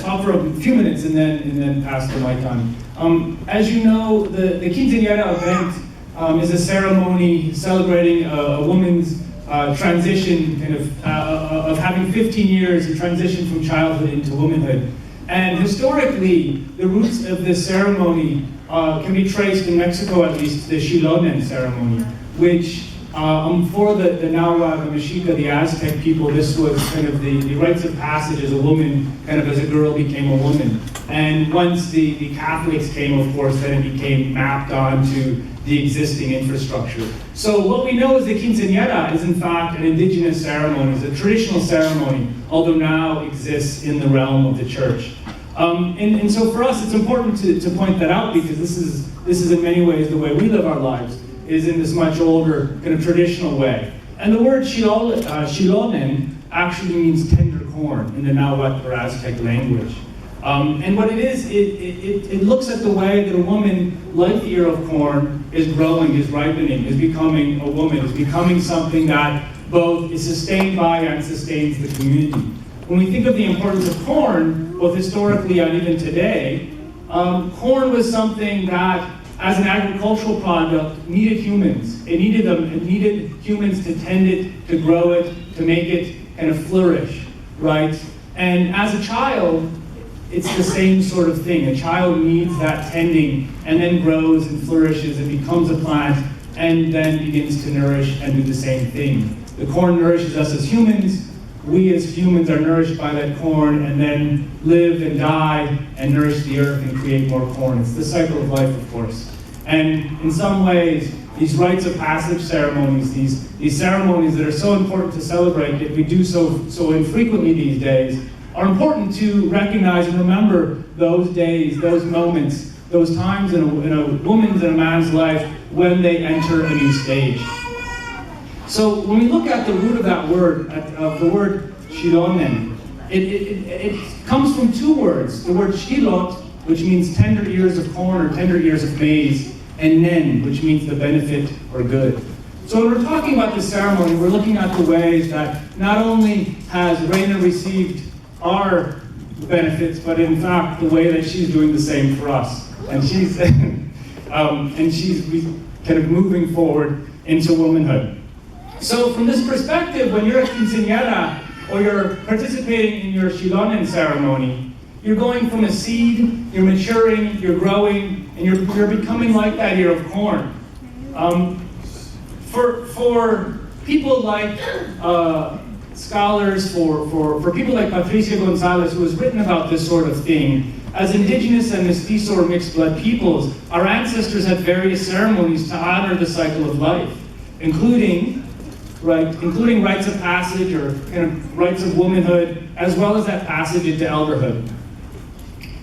talk for a few minutes and then pass the mic on. As you know, the Quinceañera event is a ceremony celebrating a woman's transition, kind of having 15 years of transition from childhood into womanhood. And historically, the roots of this ceremony can be traced in Mexico, at least, the Xilonen ceremony, which for the Nahuatl, the Mexica, the Aztec people, this was kind of the rites of passage as a woman, kind of as a girl became a woman. And once the Catholics came, of course, then it became mapped onto the existing infrastructure. So what we know is the Quinceañera is in fact an indigenous ceremony, it's a traditional ceremony, although now exists in the realm of the church. And so for us, it's important to point that out, because this is in many ways the way we live our lives, is in this much older, kind of traditional way. And the word Xilonen actually means tender corn in the Nahuatl or Aztec language. And what it is, it looks at the way that a woman, like the ear of corn, is growing, is ripening, is becoming a woman, is becoming something that both is sustained by and sustains the community. When we think of the importance of corn, both historically and even today, corn was something that, as an agricultural product, needed humans. It needed them. It needed humans to tend it, to grow it, to make it kind of flourish, right? And as a child, it's the same sort of thing. A child needs that tending, and then grows and flourishes and becomes a plant, and then begins to nourish and do the same thing. The corn nourishes us as humans. We as humans are nourished by that corn, and then live and die and nourish the earth and create more corn. It's the cycle of life, of course. And in some ways, these rites of passage ceremonies, these ceremonies that are so important to celebrate, yet we do so infrequently these days, are important to recognize and remember those days, those moments, those times in a woman's and a man's life when they enter a new stage. So when we look at the root of that word, of the word Xilonen, it comes from two words. The word Xilot, which means tender ears of corn or tender ears of maize, and Nen, which means the benefit or good. So when we're talking about this ceremony, we're looking at the ways that not only has Reina received our benefits, but in fact the way that she's doing the same for us. And she's kind of moving forward into womanhood. So from this perspective, when you're a Quinceañera or you're participating in your Xilonen ceremony, you're going from a seed, you're maturing, you're growing, and you're becoming like that ear of corn. For people like scholars, for people like Patricia Gonzalez, who has written about this sort of thing, as indigenous and mestizo or mixed blood peoples, our ancestors had various ceremonies to honor the cycle of life, including rites of passage or kind of rites of womanhood, as well as that passage into elderhood.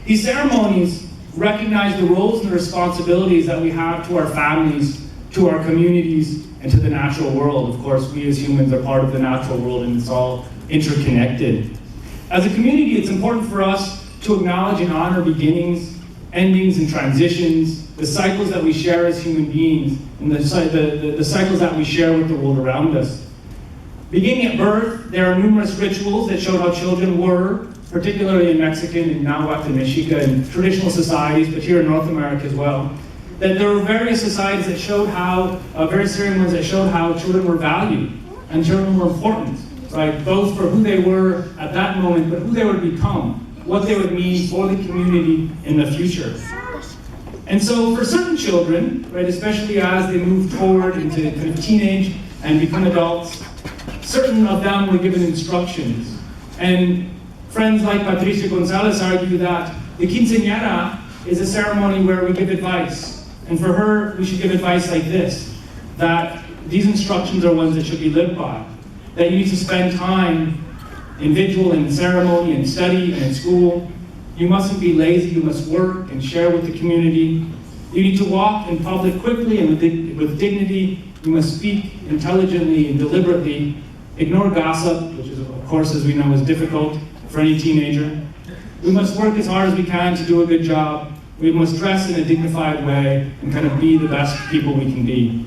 These ceremonies recognize the roles and the responsibilities that we have to our families, to our communities, and to the natural world. Of course, we as humans are part of the natural world, and it's all interconnected. As a community, it's important for us to acknowledge and honor beginnings, endings, and transitions, the cycles that we share as human beings, and the cycles that we share with the world around us. Beginning at birth, there are numerous rituals that show how children were, particularly in Mexican and Nahuatl and Mexica and traditional societies, but here in North America as well. That there were various societies that showed how, various ceremonies that showed how children were valued and children were important, right? Both for who they were at that moment, but who they would become, what they would mean for the community in the future. And so for certain children, right, especially as they move forward into kind of teenage and become adults, certain of them were given instructions. And friends like Patricia Gonzalez argue that the Quinceañera is a ceremony where we give advice. And for her, we should give advice like this, that these instructions are ones that should be lived by. That you need to spend time in vigil and ceremony and study and in school. You mustn't be lazy, you must work and share with the community. You need to walk in public quickly and with dignity. You must speak intelligently and deliberately. Ignore gossip, which is, of course, as we know, is difficult for any teenager. We must work as hard as we can to do a good job. We must dress in a dignified way and kind of be the best people we can be.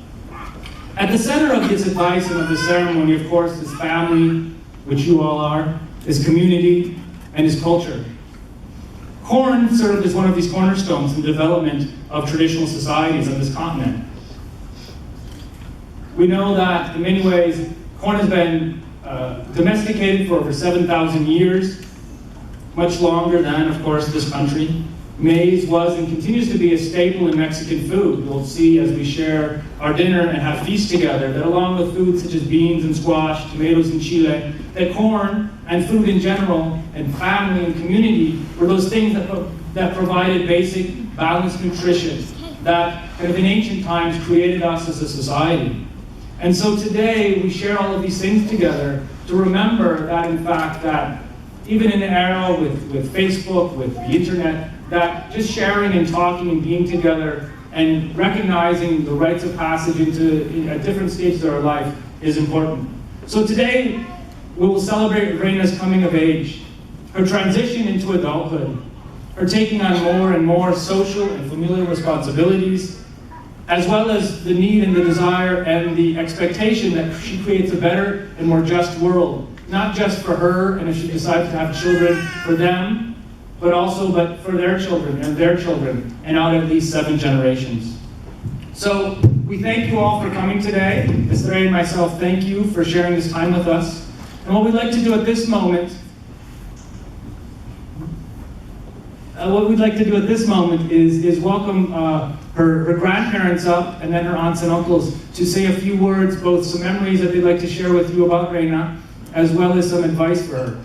At the center of this advice and of this ceremony, of course, is family, which you all are, is community, and is culture. corn served as one of these cornerstones in the development of traditional societies on this continent. We know that in many ways, corn has been domesticated for over 7,000 years, much longer than, of course, this country. Maize was and continues to be a staple in Mexican food. You'll see as we share our dinner and have feasts together that along with foods such as beans and squash, tomatoes and chile, that corn and food in general and family and community were those things that provided basic balanced nutrition that kind of in ancient times created us as a society. And so today we share all of these things together to remember that in fact that even in an era with Facebook, with the internet, that just sharing and talking and being together and recognizing the rites of passage at different stages of our life is important. So today, we will celebrate Reina's coming of age, her transition into adulthood, her taking on more and more social and familial responsibilities, as well as the need and the desire and the expectation that she creates a better and more just world, not just for her and if she decides to have children, for them, but for their children and out at least 7 generations. So we thank you all for coming today. Ms. Reina and myself thank you for sharing this time with us. And what we'd like to do at this moment, is welcome her grandparents up and then her aunts and uncles to say a few words, both some memories that they'd like to share with you about Reina, as well as some advice for her.